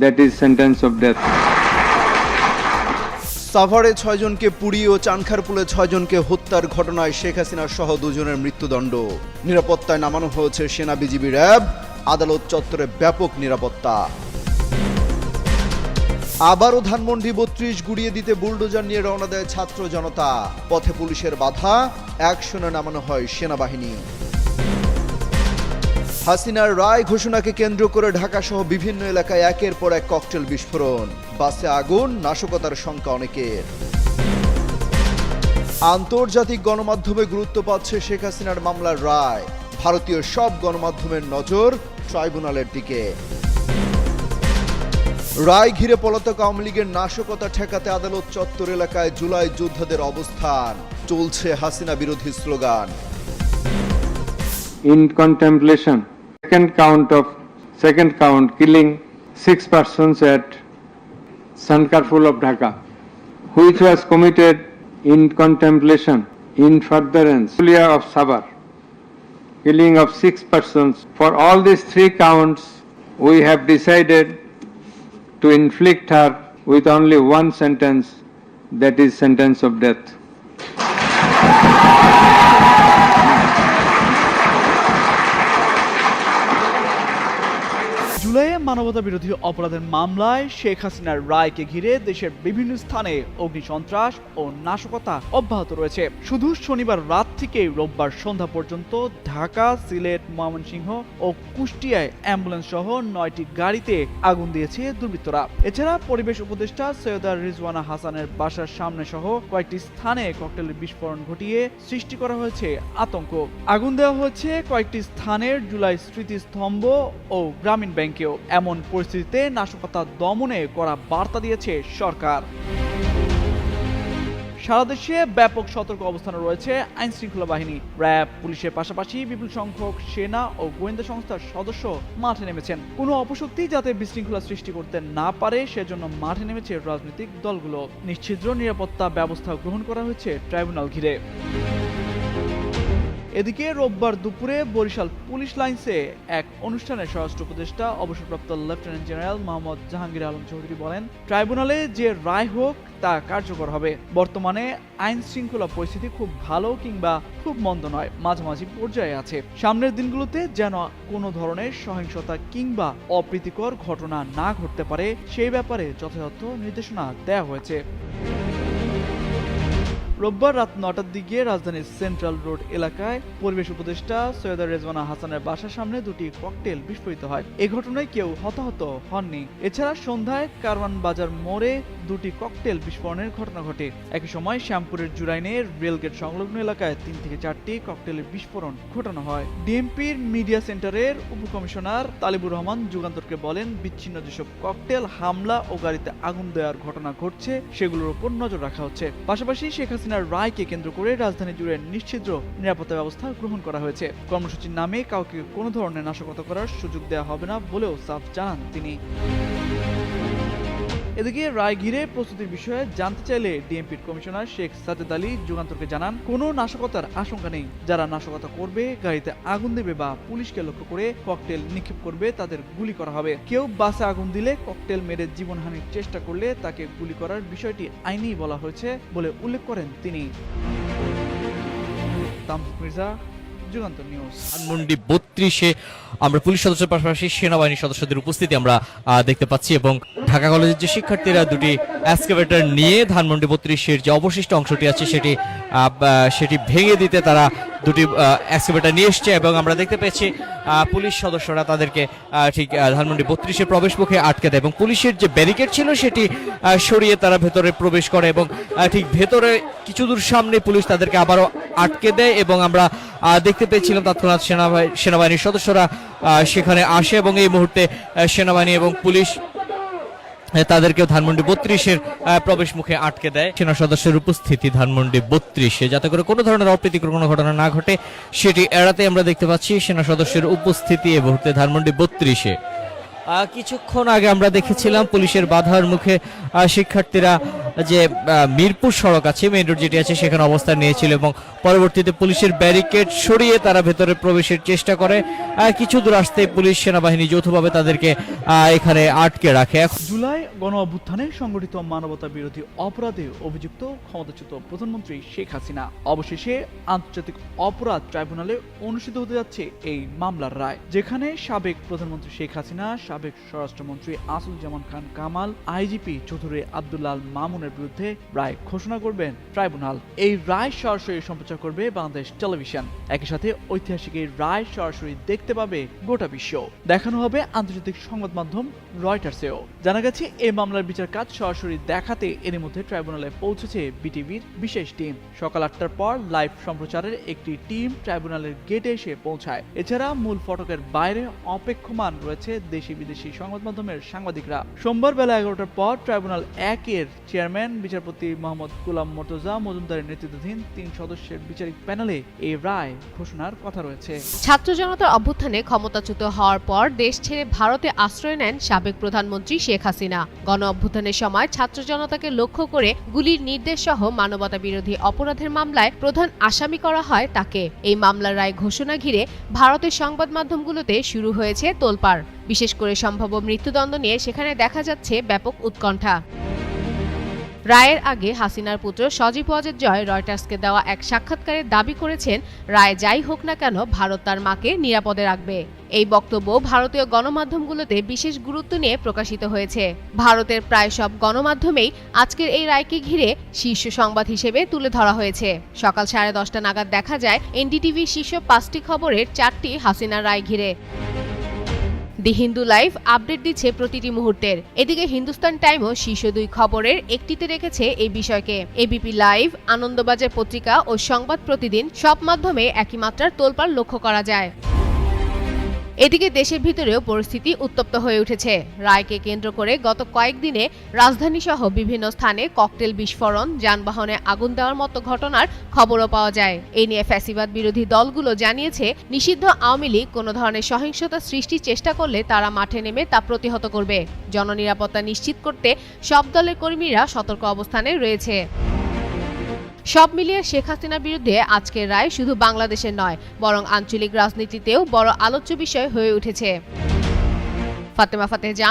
that is sentence of death. সাভারে 6 জনকে পুড়িয়ে ও চানখারপুলে 6 জনকে হত্যার ঘটনায় শেখ হাসিনা সহ 2 জনের মৃত্যুদণ্ড। নিরাপত্তায় নামানো হয়েছে সেনা, বিজিবি, র্যাব। আদালত চত্বরে ব্যাপক নিরাপত্তা। আবারও ধানমন্ডি 32 গুড়িয়ে দিতে বুলডোজার নিয়ে রওনা দেয় ছাত্র জনতা। পথে পুলিশের বাধা, অ্যাকশনে নামানো হয় সেনাবাহিনী। হাসিনার রায় ঘোষণাকে কেন্দ্র করে ঢাকা সহ বিভিন্ন এলাকায় একের পর এক ককটেল বিস্ফোরণ। বাসে আগুন, নাশকতার শঙ্কা অনেকের। আন্তর্জাতিক গণমাধ্যমে গুরুত্ব পাচ্ছে শেখ হাসিনার মামলার রায়। ভারতীয় সব গণমাধ্যমের নজর ট্রাইব্যুনালের দিকে। রায় ঘিরে পলাতক আওয়ামী লীগের নাশকতা ঠেকাতে আদালত চত্বর এলাকায় জুলাই যোদ্ধাদের অবস্থান। চলছে হাসিনা বিরোধী slogan. In contemplation, second count killing 6 persons at Sankarpur of Dhaka, which was committed in contemplation in furtherance of Sabar, killing of 6 persons. For all these 3 counts, we have decided to inflict her with only one sentence, that is sentence of death. জুলাইয়ে মানবতা বিরোধী অপরাধের মামলায় শেখ হাসিনার রায়কে ঘিরে দেশের বিভিন্ন স্থানে অগ্নিসন্ত্রাস ও নাশকতা অব্যাহত রয়েছে। শুধু শনিবার রাত থেকে রোববার সন্ধ্যা পর্যন্ত ঢাকা, সিলেট, ময়মনসিংহ ও কুষ্টিয়ায় অ্যাম্বুলেন্স সহ 9টি গাড়িতে আগুন দিয়েছে দুর্বৃত্তরা। এছাড়া পরিবেশ উপদেষ্টা সৈয়দা রিজওয়ানা হাসানের বাসার সামনে সহ কয়েকটি স্থানে ককটেলের বিস্ফোরণ ঘটিয়ে সৃষ্টি করা হয়েছে আতঙ্ক। আগুন দেওয়া হয়েছে কয়েকটি স্থানের জুলাই স্মৃতিস্তম্ভ ও গ্রামীণ ব্যাংকে। এমন পরিস্থিতিতে নাশকতা দমনে কড়া বার্তা দিয়েছে সরকার। সারা দেশে ব্যাপক সতর্ক অবস্থানে রয়েছে আইন শৃঙ্খলা বাহিনী। র্যাব, পুলিশের পাশাপাশি বিপুল সংখ্যক সেনা ও গোয়েন্দা সংস্থার সদস্য মাঠে নেমেছেন। কোনো অপশক্তি যাতে বিশৃঙ্খলা সৃষ্টি করতে না পারে সেজন্য মাঠে নেমেছে রাজনৈতিক দলগুলো। নিশ্ছিদ্র নিরাপত্তা ব্যবস্থা গ্রহণ করা হয়েছে ট্রাইব্যুনাল ঘিরে। এদিকে রোববার দুপুরে বরিশাল পুলিশ লাইন্সে এক অনুষ্ঠানে স্বরাষ্ট্র উপদেষ্টা অবসরপ্রাপ্ত লেফটেন্যান্ট জেনারেল মোহাম্মদ জাহাঙ্গীর আলম চৌধুরী বলেন, ট্রাইব্যুনালে যে রায় হোক তা কার্যকর হবে। বর্তমানে আইন শৃঙ্খলা পরিস্থিতি খুব ভালো কিংবা খুব মন্দ নয়, মাঝামাঝি পর্যায়ে আছে। সামনের দিনগুলোতে যেন কোনো ধরনের সহিংসতা কিংবা অপ্রীতিকর ঘটনা না ঘটতে পারে সেই ব্যাপারে যথাযথ নির্দেশনা দেওয়া হয়েছে। রোববার রাত 9টার দিকে রাজধানীর সেন্ট্রাল রোড এলাকায় পরিবেশ উপদেষ্টা সৈয়দা রেজওয়ানা হাসানের বাসার সামনে 2টি ককটেল বিস্ফোরিত হয়। এ ঘটনায় কেউ হতাহত হননি। এছাড়া সন্ধ্যায় কারওয়ান বাজার মোড়ে 2টি ককটেল বিস্ফোরণের ঘটনা ঘটে। একই সময় শ্যামপুরের জুরাইনের রেলগেট সংলগ্ন এলাকায় 3 থেকে 4টি ককটেলের বিস্ফোরণ ঘটানো হয়। ডিএমপির মিডিয়া সেন্টারের উপকমিশনার তালিবুর রহমান যুগান্তরকে বলেন, বিচ্ছিন্ন যেসব ককটেল হামলা ও গাড়িতে আগুন দেওয়ার ঘটনা ঘটছে সেগুলোর উপর নজর রাখা হচ্ছে। পাশাপাশি শেখ হাসিনার রায়কে কেন্দ্র করে রাজধানী জুড়ে নিশ্চিদ্র নিরাপত্তা ব্যবস্থা গ্রহণ করা হয়েছে। কর্মসূচির নামে কাউকে কোনো ধরনের নাশকতা করার সুযোগ দেওয়া হবে না বলেও সাফ জানান তিনি। এদিকে রায় ঘিরে প্রস্তুতির বিষয়ে জানতে চাইলে ডিএমপির কমিশনার শেখ সাজেদ আলী যুগান্তরকে জানান, কোনো নাশকতার আশঙ্কা নেই। যারা নাশকতা করবে, গাড়িতে আগুন দেবে বা পুলিশকে লক্ষ্য করে ককটেল নিক্ষেপ করবে তাদের গুলি করা হবে। কেউ বাসে আগুন দিলে ককটেল মেরে জীবনহানির চেষ্টা করলে তাকে গুলি করার বিষয়টি আইনেই বলা হয়েছে বলে উল্লেখ করেন তিনি। তামসিফ মির্জা, যুগান্তর নিউজ। ধানমন্ডি 32-এ আমরা পুলিশ সদস্যের পাশাপাশি সেনাবাহিনীর সদস্যদের উপস্থিতি আমরা দেখতে পাচ্ছি এবং ঢাকা কলেজের যে শিক্ষার্থীরা 2টি এক্সকাভেটর নিয়ে ধানমন্ডি 32-এর যে অবশিষ্ট অংশটি আছে সেটি ভেঙে দিতে তারা 2টি এক্সকাভেটর নিয়ে এসছে এবং আমরা দেখতে পেয়েছি পুলিশ সদস্যরা তাদেরকে ঠিক ধানমন্ডি 32-এর প্রবেশ মুখে আটকে দেয় এবং পুলিশের যে ব্যারিকেড ছিল সেটি সরিয়ে তারা ভেতরে প্রবেশ করে এবং ঠিক ভেতরে কিছু দূর সামনে পুলিশ তাদেরকে আবারও আটকে দেয় এবং আমরা দেখতে পেয়েছিলাম তৎক্ষণাৎ সেনাবাহিনীর সদস্যরা সেখানে আসে এবং এই মুহূর্তে সেনাবাহিনী এবং পুলিশ তাদেরকে ধানমন্ডি 32-এর প্রবেশ মুখে আটকে দেয়। সেনা সদস্যের উপস্থিতি ধানমন্ডি 32-এ যাতে করে কোনো ধরনের অপ্রীতিকর কোনো ঘটনা না ঘটে সেটি এড়াতে আমরা দেখতে পাচ্ছি সেনা সদস্যের উপস্থিতি এই মুহূর্তে ধানমন্ডি 32-এ। কিছুক্ষণ আগে আমরা দেখেছিলাম পুলিশের বাধার মুখে শিক্ষার্থীরা যে মিরপুর সড়ক আছে, মেইন রোড যেটি আছে সেখানে অবস্থান নিয়েছিল এবং পরবর্তীতে পুলিশের ব্যারিকেড সরিয়ে তারা ভেতরে প্রবেশের চেষ্টা করে। কিছু দূর আসতে পুলিশ সেনাবাহিনী যৌথভাবে তাদেরকে এখানে আটকে রাখে। জুলাই গণ অভ্যুত্থানে সংগঠিত মানবতা বিরোধী অপরাধে অভিযুক্ত ক্ষমতাচ্যুত প্রধানমন্ত্রী শেখ হাসিনা অবশেষে আন্তর্জাতিক অপরাধ ট্রাইব্যুনালে অনুষ্ঠিত হতে যাচ্ছে এই মামলার রায়, যেখানে সাবেক প্রধানমন্ত্রী শেখ হাসিনা, সাবেক স্বরাষ্ট্রমন্ত্রী আসাদুজ্জামান খান কামাল, আইজিপি চৌধুরী আব্দুল্লাহ মামুনের বিরুদ্ধে রায় ঘোষণা করবেন ট্রাইব্যুনাল। এই রায় সরাসরি সম্প্রচার করবে বাংলাদেশ টেলিভিশন। একই সাথে ঐতিহাসিক এই রায় সরাসরি দেখতে পাবে গোটা বিশ্ব। দেখানো হবে আন্তর্জাতিক সংবাদ মাধ্যম রয়টার্সেও। জানা গেছে এই মামলার বিচার কাজ সরাসরি দেখাতে এর মধ্যে ট্রাইব্যুনালে পৌঁছেছে বিটিভির বিশেষ টিম। সকাল 8টার পর লাইভ সম্প্রচারের একটি টিম ট্রাইব্যুনালের গেটে এসে পৌঁছায়। এছাড়া মূল ফটকের বাইরে অপেক্ষমান রয়েছে দেশি বিদেশি সংবাদ মাধ্যমের সাংবাদিকরা। সোমবার বেলা 11টার পর ট্রাইব্যুনাল 1-এর চেয়ারম্যান বিচারপতি মোহাম্মদ গোলাম মর্তজা মজুমদারের নেতৃত্বাধীন 3 সদস্যের বিচারিক প্যানেলে এই রায় ঘোষণার কথা রয়েছে। ছাত্র জনতার অভ্যুত্থানে ক্ষমতাচ্যুত হওয়ার পর দেশ ছেড়ে ভারতে আশ্রয় নেন সাবেক প্রধানমন্ত্রী শেখ হাসিনা। গণ অভ্যুত্থানের সময় ছাত্র জনতাকে লক্ষ্য করে গুলির নির্দেশ সহ মানবতা বিরোধী অপরাধের মামলায় প্রধান আসামি করা হয় তাকে। এই মামলার রায় ঘোষণা ঘিরে ভারতের সংবাদ মাধ্যমগুলোতে শুরু হয়েছে তোলপাড়। বিশেষ করে সম্ভাব্য মৃত্যুদণ্ড নিয়ে সেখানে দেখা যাচ্ছে ব্যাপক উৎকণ্ঠা। রায়ের আগে হাসিনার পুত্র সজীব ওয়াজেদ জয় রয়টার্সকে দেওয়া এক সাক্ষাৎকারে দাবি করেছেন, রায় যাই হোক না কেন ভারত তার মাকে নিরাপদে রাখবে। এই বক্তব্য ভারতীয় গণমাধ্যমগুলোতে বিশেষ গুরুত্ব নিয়ে প্রকাশিত হয়েছে। ভারতের প্রায় সব গণমাধ্যমেই আজকের এই রায়কে ঘিরে শীর্ষ সংবাদ হিসেবে তুলে ধরা হয়েছে। সকাল 10:30 নাগাদ দেখা যায় এনডিটিভি শীর্ষ 5টি খবরের 4টি হাসিনার রায় ঘিরে। দি হিন্দু লাইভ আপডেট দিচ্ছে প্রতিটি মুহূর্তের। এদিকে হিন্দুস্তান টাইমও শীর্ষ 2 খবরের একটিতে রেখেছে এই বিষয়কে। এবিপি লাইভ, আনন্দবাজার পত্রিকা ও সংবাদ প্রতিদিন সব মাধ্যমে একই মাত্রার তোলপাড় লক্ষ্য করা যায়। এদিকে দেশের ভিতরেও পরিস্থিতি উত্তপ্ত হয়ে উঠেছে। রায়কে কেন্দ্র করে গত কয়েকদিনে রাজধানী সহ বিভিন্ন স্থানে ককটেল বিস্ফোরণ, যানবাহনে আগুন দেওয়ার মতো ঘটনার খবরও পাওয়া যায়। এই নিয়ে ফ্যাসিবাদ বিরোধী দলগুলো জানিয়েছে, নিষিদ্ধ আওয়ামী লীগ কোনো ধরনের সহিংসতা সৃষ্টির চেষ্টা করলে তারা মাঠে নেমে তা প্রতিহত করবে। জননিরাপত্তা নিশ্চিত করতে সব দলের কর্মীরা সতর্ক অবস্থানে রয়েছে। সব মিলিয়ে শেখ হাসিনার বিরুদ্ধে আজকের রায় শুধু বাংলাদেশের নয়, বরং আঞ্চলিক রাজনীতিতেও বড় আলোচ্য বিষয় হয়ে উঠেছে। ফাতেমা ফাতেহ জান,